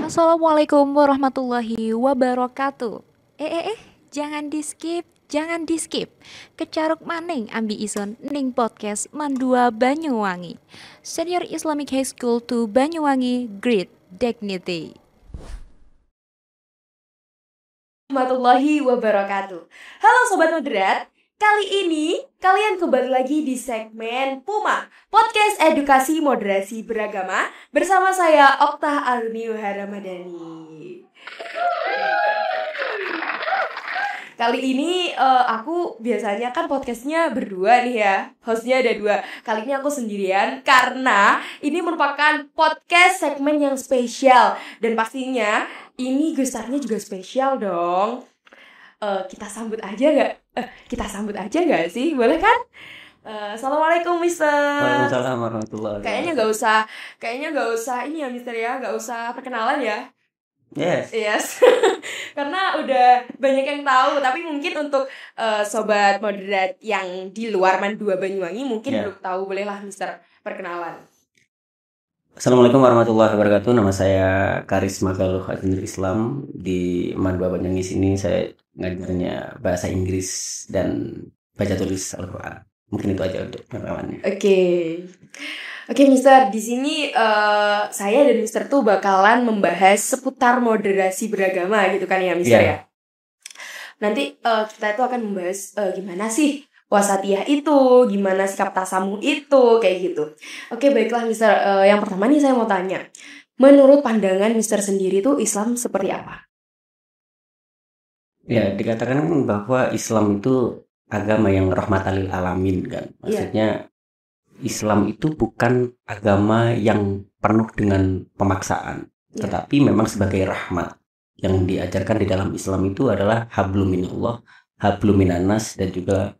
Assalamualaikum warahmatullahi wabarakatuh. Jangan di skip. Kecaruk maning ambi ison ning podcast Mandua Banyuwangi. Senior Islamic High School to Banyuwangi, Great Dignity. Warahmatullahi wabarakatuh. Halo Sobat Moderat, kali ini kalian kembali lagi di segmen Puma, Podcast Edukasi Moderasi Beragama, bersama saya Oktah Aruni Haramadani. Kali ini aku biasanya kan podcastnya berdua nih ya, hostnya ada dua. Kali ini aku sendirian karena ini merupakan podcast segmen yang spesial. Dan pastinya ini gestarnya juga spesial dong. Kita sambut aja gak sih? Boleh kan? Assalamualaikum Mister. Waalaikumsalam warahmatullahi wabarakatuh. Kayaknya gak usah ini ya Mister ya, gak usah perkenalan ya. Yes. Karena udah banyak yang tahu, tapi mungkin untuk sobat moderat yang di luar Mandua Banyuwangi mungkin belum tahu, bolehlah Mister perkenalan. Assalamualaikum warahmatullahi wabarakatuh. Nama saya Karis Magaluh Adinur Islam. Di Mandua Banyuwangi sini saya ngajarnya bahasa Inggris dan baca tulis Al-Quran. Mungkin itu aja untuk perkenalannya. Oke, Mister, di sini saya dan Mister tuh bakalan membahas seputar moderasi beragama gitu kan ya, Mister ya. Nanti kita itu akan membahas gimana sih wasatiyah itu, gimana sikap tasamuh itu, kayak gitu. Oke, baiklah Mister, yang pertama nih saya mau tanya, menurut pandangan Mister sendiri tuh Islam seperti apa? Ya, dikatakan bahwa Islam itu agama yang rahmatan lil alamin kan. Maksudnya Islam itu bukan agama yang penuh dengan pemaksaan, tetapi memang sebagai rahmat. Yang diajarkan di dalam Islam itu adalah hablum minallah, hablum minannas, dan juga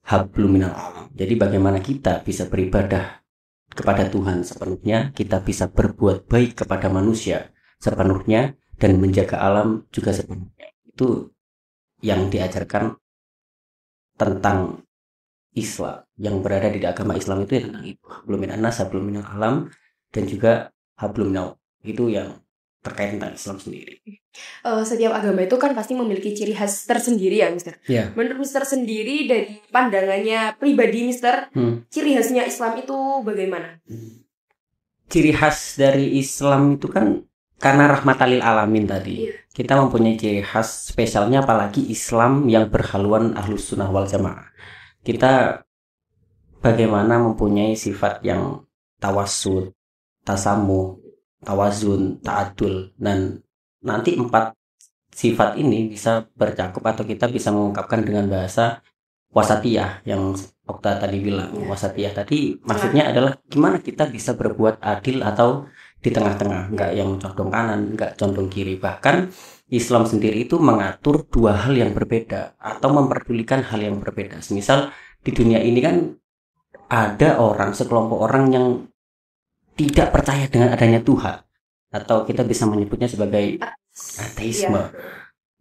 hablum minal alam. Jadi bagaimana kita bisa beribadah kepada Tuhan sepenuhnya, kita bisa berbuat baik kepada manusia sepenuhnya, dan menjaga alam juga sepenuhnya. Itu yang diajarkan tentang Islam, yang berada di agama Islam itu tentang itu. Hablum minannas, hablum minal alam, dan juga hablum minal, itu yang terkait tentang Islam sendiri. Setiap agama itu kan pasti memiliki ciri khas tersendiri ya, Mister. Menurut Mister sendiri dari pandangannya pribadi Mister, ciri khasnya Islam itu bagaimana? Ciri khas dari Islam itu kan karena rahmatan lil alamin tadi. Kita mempunyai ciri khas spesialnya, apalagi Islam yang berhaluan Ahlus Sunnah wal Jamaah. Kita bagaimana mempunyai sifat yang tawassul, tasamuh, tawazun, ta'adul, dan nanti 4 sifat ini bisa bercakup atau kita bisa mengungkapkan dengan bahasa wasatiyah yang Okta tadi bilang. Wasatiyah tadi maksudnya adalah gimana kita bisa berbuat adil atau di tengah-tengah, enggak yang condong kanan, enggak condong kiri. Bahkan Islam sendiri itu mengatur 2 hal yang berbeda atau memperdulikan hal yang berbeda. Misal di dunia ini kan ada sekelompok orang yang tidak percaya dengan adanya Tuhan, atau kita bisa menyebutnya sebagai ateisme.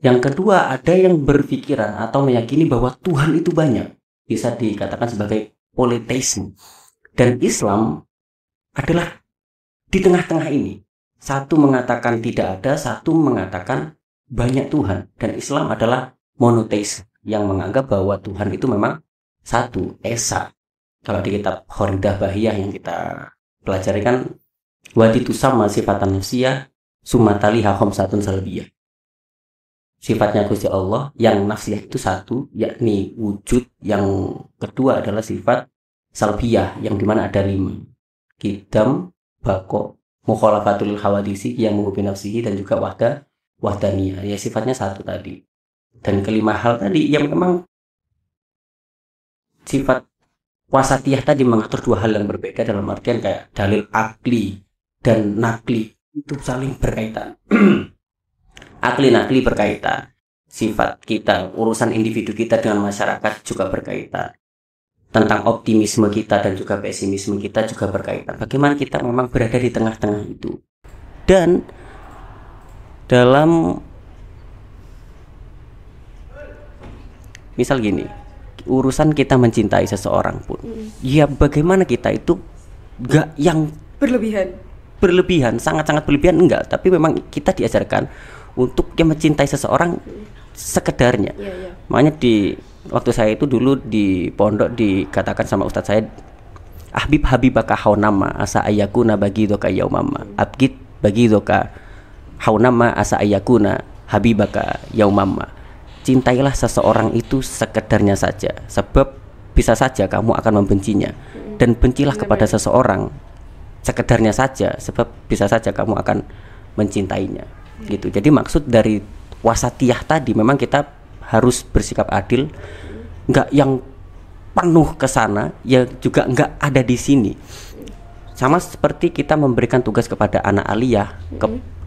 Yang kedua, ada yang berpikiran atau meyakini bahwa Tuhan itu banyak, bisa dikatakan sebagai politeisme. Dan Islam adalah di tengah-tengah ini. Satu mengatakan tidak ada, satu mengatakan banyak Tuhan. Dan Islam adalah monoteisme, yang menganggap bahwa Tuhan itu memang satu, esa. Kalau di kitab Khoridah Bahiyah yang kita pelajari kan, waditu sama sifatan nafsiyah sumatali hakom satun salbiyah. Sifatnya Gusti Allah yang nafsiyah itu satu, yakni wujud. Yang kedua adalah sifat salbiyah, yang dimana ada 5. Qidam, bako, mukhalafatul hawadisi, yang menghubi nafsihi, dan juga wahdaniyah. Ya, sifatnya satu tadi. Dan kelima hal tadi yang memang sifat wasatiyah tadi mengatur 2 hal yang berbeda, dalam artian kayak dalil akli dan nakli itu saling berkaitan. Akli nakli berkaitan. Sifat kita, urusan individu kita dengan masyarakat juga berkaitan. Tentang optimisme kita dan juga pesimisme kita juga berkaitan. Bagaimana kita memang berada di tengah-tengah itu. Dan dalam misal gini, urusan kita mencintai seseorang pun, ya bagaimana kita itu gak yang berlebihan. berlebihan, sangat-sangat berlebihan enggak, tapi memang kita diajarkan untuk yang mencintai seseorang sekedarnya. Makanya di waktu saya itu dulu di pondok dikatakan sama ustadz saya, Ahbib habibaka haunama asa ayakuna bagi doka yaumama, abgid bagi doka haunama asa ayakuna habibaka yaumama. Cintailah seseorang itu sekedarnya saja, sebab bisa saja kamu akan membencinya. Dan bencilah kepada seseorang sekedarnya saja, sebab bisa saja kamu akan mencintainya. Gitu. Jadi maksud dari wasatiyah tadi memang kita harus bersikap adil, nggak yang penuh ke sana, ya juga nggak ada di sini. Sama seperti kita memberikan tugas kepada anak aliyah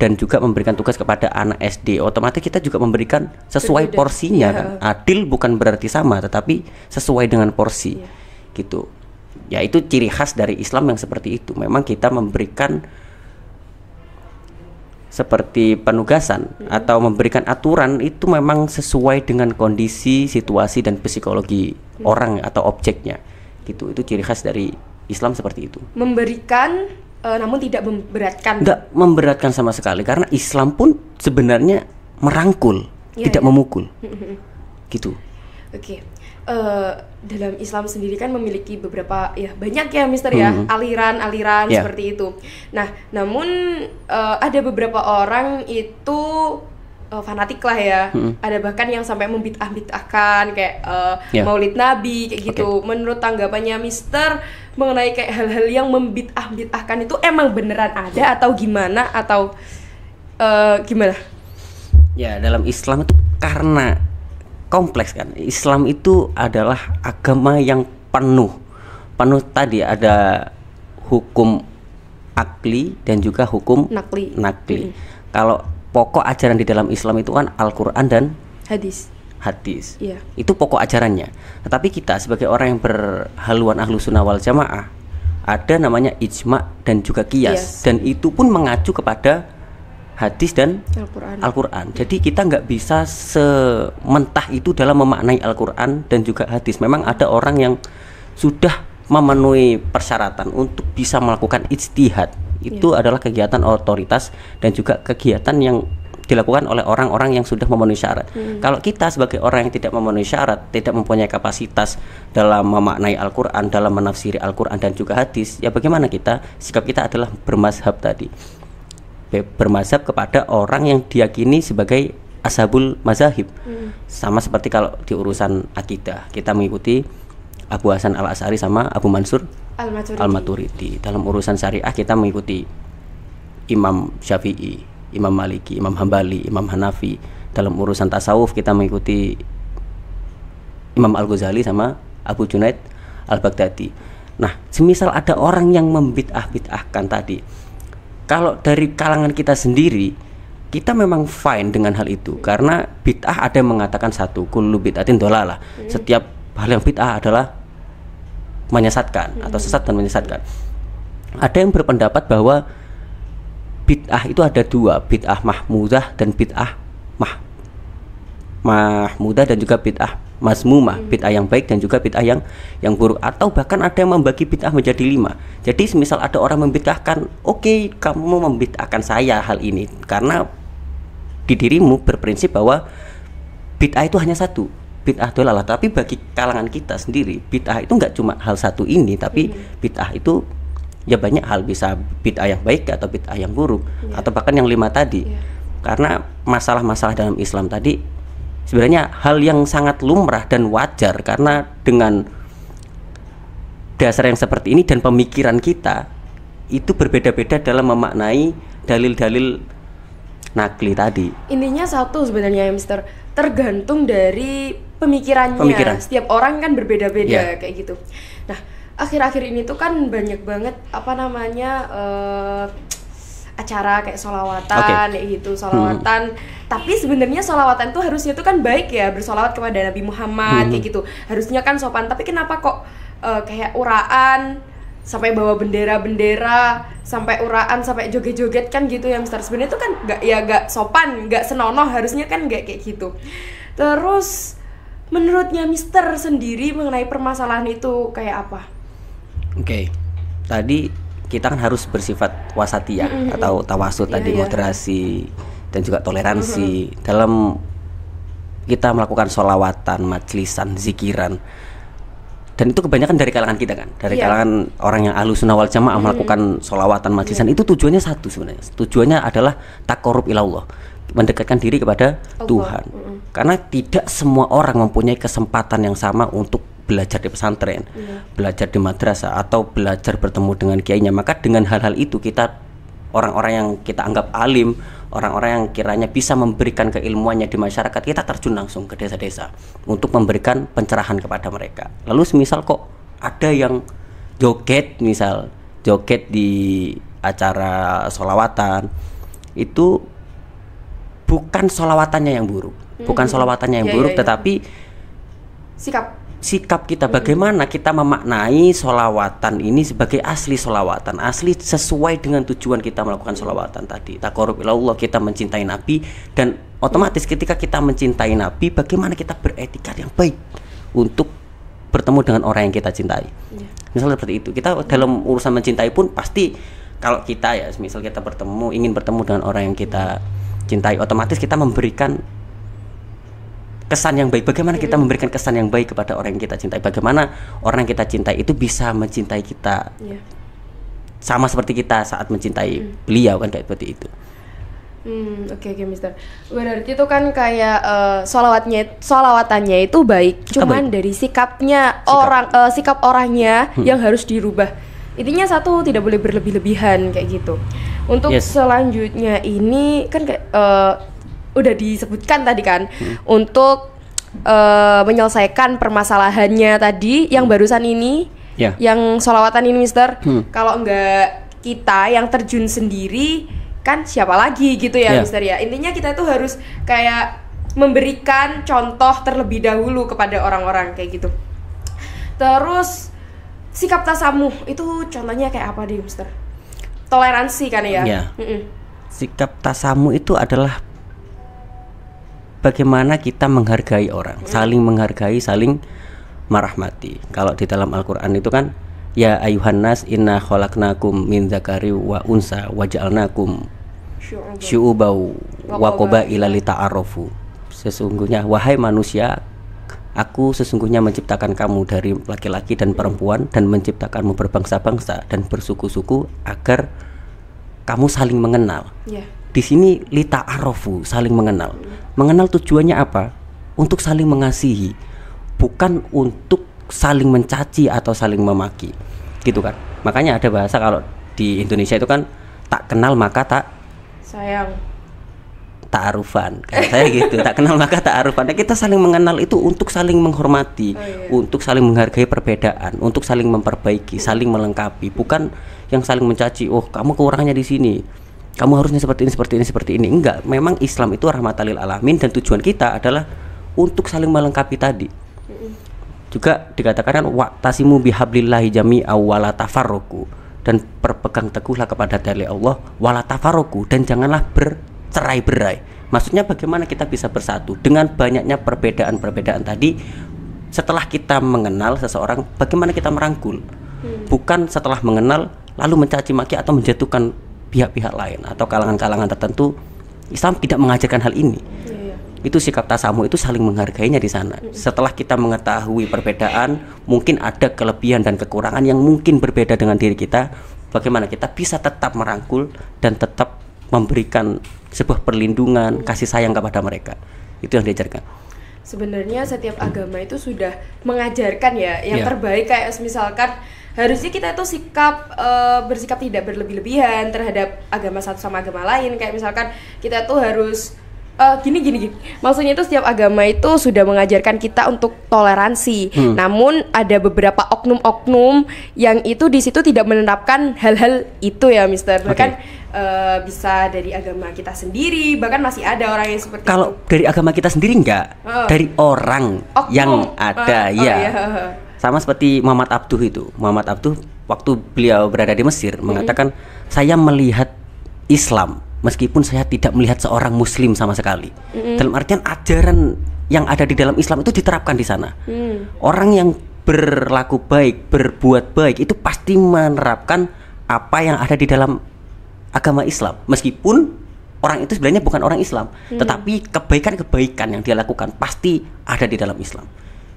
dan juga memberikan tugas kepada anak SD, otomatis kita juga memberikan sesuai porsinya kan. Adil bukan berarti sama, tetapi sesuai dengan porsi. Gitu. Ya itu ciri khas dari Islam yang seperti itu. Memang kita memberikan seperti penugasan atau memberikan aturan itu memang sesuai dengan kondisi, situasi dan psikologi orang atau objeknya. Gitu. Itu ciri khas dari Islam seperti itu. Memberikan namun tidak memberatkan. Tidak memberatkan sama sekali, karena Islam pun sebenarnya merangkul, tidak memukul. Gitu. Oke. Dalam Islam sendiri kan memiliki beberapa, ya banyak ya Mister ya, aliran-aliran seperti itu. Nah, namun ada beberapa orang itu fanatik lah ya. Ada bahkan yang sampai membid'ah-bid'ahkan kayak Maulid Nabi kayak gitu. Menurut tanggapannya Mister mengenai kayak hal-hal yang membid'ah-bid'ahkan itu emang beneran ada atau gimana, atau gimana? Ya, dalam Islam itu karena kompleks kan. Islam itu adalah agama yang penuh tadi, ada hukum akli dan juga hukum nakli. Kalau pokok ajaran di dalam Islam itu kan Al-Quran dan hadis. Itu pokok ajarannya. Tetapi kita sebagai orang yang berhaluan ahlu sunnah wal jamaah, ada namanya ijma dan juga qiyas. Dan itu pun mengacu kepada hadis dan Al-Quran. Jadi kita nggak bisa sementah itu dalam memaknai Al-Quran dan juga hadis. Memang ada orang yang sudah memenuhi persyaratan untuk bisa melakukan ijtihad. Itu adalah kegiatan otoritas dan juga kegiatan yang dilakukan oleh orang-orang yang sudah memenuhi syarat. Kalau kita sebagai orang yang tidak memenuhi syarat, tidak mempunyai kapasitas dalam memaknai Al-Quran, dalam menafsiri Al-Quran dan juga hadis, ya bagaimana kita? Sikap kita adalah bermazhab tadi. Bermazhab kepada orang yang diyakini sebagai ashabul mazahib. Sama seperti kalau di urusan akidah, kita mengikuti Abu Hasan Al-Asy'ari sama Abu Mansur Al-Maturidi. Dalam urusan syariah kita mengikuti Imam Syafi'i, Imam Maliki, Imam Hambali, Imam Hanafi. Dalam urusan tasawuf kita mengikuti Imam Al-Ghazali sama Abu Junaid Al-Baghdadi. Nah, semisal ada orang yang membid'ah-bid'ahkan tadi, kalau dari kalangan kita sendiri, kita memang fine dengan hal itu, karena bid'ah ada yang mengatakan satu, kullu bid'atin dhalalah. Setiap hal yang bid'ah adalah menyesatkan atau sesat dan menyesatkan. Ada yang berpendapat bahwa bid'ah itu ada dua, bid'ah mahmudah dan bid'ah mahmudah dan juga bid'ah mazmumah, bid'ah yang baik dan juga bid'ah yang buruk. Atau bahkan ada yang membagi bid'ah menjadi 5. Jadi semisal ada orang membid'ahkan, oke, kamu membid'ahkan saya hal ini karena di dirimu berprinsip bahwa bid'ah itu hanya satu, bid'ah dhalalah. Tapi bagi kalangan kita sendiri, bid'ah itu nggak cuma hal satu ini, tapi bid'ah itu ya banyak hal, bisa bid'ah yang baik atau bid'ah yang buruk, atau bahkan yang 5 tadi. Karena masalah-masalah dalam Islam tadi sebenarnya hal yang sangat lumrah dan wajar, karena dengan dasar yang seperti ini dan pemikiran kita itu berbeda-beda dalam memaknai dalil-dalil nakli tadi. Intinya satu sebenarnya ya Mister, tergantung dari pemikiran. Setiap orang kan berbeda-beda kayak gitu. Nah, akhir-akhir ini tuh kan banyak banget acara kayak sholawatan kayak gitu, sholawatan. Tapi sebenarnya sholawatan tuh harusnya tuh kan baik ya, bersolawat kepada Nabi Muhammad kayak gitu. Harusnya kan sopan. Tapi kenapa kok kayak uraan, sampai bawa bendera-bendera, sampai uraan, sampai joget-joget kan gitu ya Mister. Sebenarnya tuh kan nggak sopan, nggak senonoh, harusnya kan nggak kayak gitu. Terus menurutnya Mister sendiri mengenai permasalahan itu kayak apa? Tadi kita kan harus bersifat wasatiyah atau tawasud tadi, moderasi dan juga toleransi dalam kita melakukan sholawatan, majlisan, zikiran. Dan itu kebanyakan dari kalangan kita kan, dari kalangan orang yang ahlu sunnah wal jamaah melakukan sholawatan, majlisan. Itu tujuannya satu sebenarnya. Tujuannya adalah taqarrub ilallah, mendekatkan diri kepada Tuhan. Karena tidak semua orang mempunyai kesempatan yang sama untuk belajar di pesantren, belajar di madrasah, atau belajar bertemu dengan kiainya. Maka dengan hal-hal itu kita, orang-orang yang kita anggap alim, orang-orang yang kiranya bisa memberikan keilmuannya di masyarakat, kita terjun langsung ke desa-desa untuk memberikan pencerahan kepada mereka. Lalu semisal kok ada yang joget, misal joget di acara sholawatan, itu bukan sholawatannya yang buruk, bukan sholawatannya yang buruk, tetapi sikap kita, bagaimana kita memaknai sholawatan ini sebagai asli sholawatan, asli sesuai dengan tujuan kita melakukan sholawatan tadi, taqarrub ilallah, kita mencintai Nabi. Dan otomatis ketika kita mencintai Nabi, bagaimana kita beretika yang baik untuk bertemu dengan orang yang kita cintai. Misalnya seperti itu, kita dalam urusan mencintai pun pasti, kalau kita ya misal kita ingin bertemu dengan orang yang kita cintai, otomatis kita memberikan kesan yang baik. Bagaimana kita memberikan kesan yang baik kepada orang yang kita cintai, bagaimana orang yang kita cintai itu bisa mencintai kita sama seperti kita saat mencintai beliau, kan kayak seperti itu. Oke, Mister. Berarti itu kan kayak sholawatannya itu baik, cuman dari sikapnya sikap orangnya yang harus dirubah. Intinya satu, tidak boleh berlebih-lebihan kayak gitu. Untuk selanjutnya ini kan kayak udah disebutkan tadi kan, untuk menyelesaikan permasalahannya tadi yang barusan ini, yang sholawatan ini, Mister. Kalau enggak kita yang terjun sendiri, kan siapa lagi gitu ya, Mister ya. Intinya kita tuh harus kayak memberikan contoh terlebih dahulu kepada orang-orang kayak gitu. Terus sikap tasamuh itu contohnya kayak apa deh, Mister? Toleransi kan ya? Sikap tasamuh itu adalah bagaimana kita menghargai orang, saling menghargai, saling merahmati. Kalau di dalam Al-Quran itu kan, ya ayuhan nas inna khalaqnakum min dzakari wa unsa wa ja'alnakum syu'ubau wa qabaila lita'arafu. Sesungguhnya wahai manusia, aku sesungguhnya menciptakan kamu dari laki-laki dan perempuan, dan menciptakanmu berbangsa-bangsa dan bersuku-suku agar kamu saling mengenal. Di sini lita'arafu, saling mengenal. Mengenal tujuannya apa? Untuk saling mengasihi, bukan untuk saling mencaci atau saling memaki, gitu kan. Makanya ada bahasa kalau di Indonesia itu kan, tak kenal maka tak sayang, ta'arufan. Kayak saya gitu, tak kenal maka ta'arufan. Nah, kita saling mengenal itu untuk saling menghormati, untuk saling menghargai perbedaan, untuk saling memperbaiki, saling melengkapi, bukan yang saling mencaci. Oh, kamu kekurangannya di sini, kamu harusnya seperti ini, seperti ini, seperti ini. Enggak, memang Islam itu rahmatan lil alamin, dan tujuan kita adalah untuk saling melengkapi tadi. Juga dikatakan wa'tasimu bihablillahi jami'a wala tafarruqu, dan berpegang teguhlah kepada tali Allah wala tafarruqu, dan janganlah bercerai-berai. Maksudnya bagaimana kita bisa bersatu dengan banyaknya perbedaan-perbedaan tadi. Setelah kita mengenal seseorang, bagaimana kita merangkul, bukan setelah mengenal lalu mencaci maki atau menjatuhkan pihak-pihak lain atau kalangan-kalangan tertentu. Islam tidak mengajarkan hal ini. Itu sikap tasamuh, itu saling menghargainya di sana. Setelah kita mengetahui perbedaan, mungkin ada kelebihan dan kekurangan yang mungkin berbeda dengan diri kita, bagaimana kita bisa tetap merangkul dan tetap memberikan sebuah perlindungan, kasih sayang kepada mereka. Itu yang diajarkan. Sebenarnya setiap agama itu sudah mengajarkan ya yang terbaik, kayak misalkan harusnya kita itu bersikap tidak berlebih-lebihan terhadap agama satu sama agama lain. Kayak misalkan kita tuh harus gini. Maksudnya itu setiap agama itu sudah mengajarkan kita untuk toleransi. Namun ada beberapa oknum-oknum yang itu di situ tidak menerapkan hal-hal itu ya, Mister. Bahkan bisa dari agama kita sendiri, bahkan masih ada orang yang seperti kalau itu. Dari agama kita sendiri enggak, dari orang oknum yang ada, Sama seperti Muhammad Abduh itu. Muhammad Abduh waktu beliau berada di Mesir mengatakan, saya melihat Islam meskipun saya tidak melihat seorang muslim sama sekali. Dalam artian ajaran yang ada di dalam Islam itu diterapkan di sana. Orang yang berlaku baik, berbuat baik itu pasti menerapkan apa yang ada di dalam agama Islam, meskipun orang itu sebenarnya bukan orang Islam, tetapi kebaikan-kebaikan yang dia lakukan pasti ada di dalam Islam,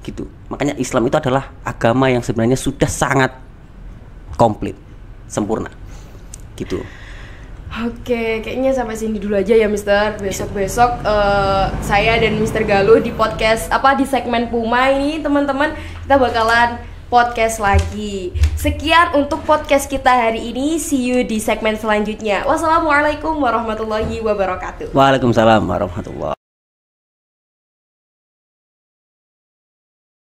gitu. Makanya Islam itu adalah agama yang sebenarnya sudah sangat komplit, sempurna, gitu. Oke, kayaknya sampai sini dulu aja ya Mister. Besok-besok saya dan Mister Galuh di podcast di segmen Puma ini teman-teman, kita bakalan podcast lagi. Sekian untuk podcast kita hari ini. See you di segmen selanjutnya. Wassalamualaikum warahmatullahi wabarakatuh. Waalaikumsalam warahmatullahi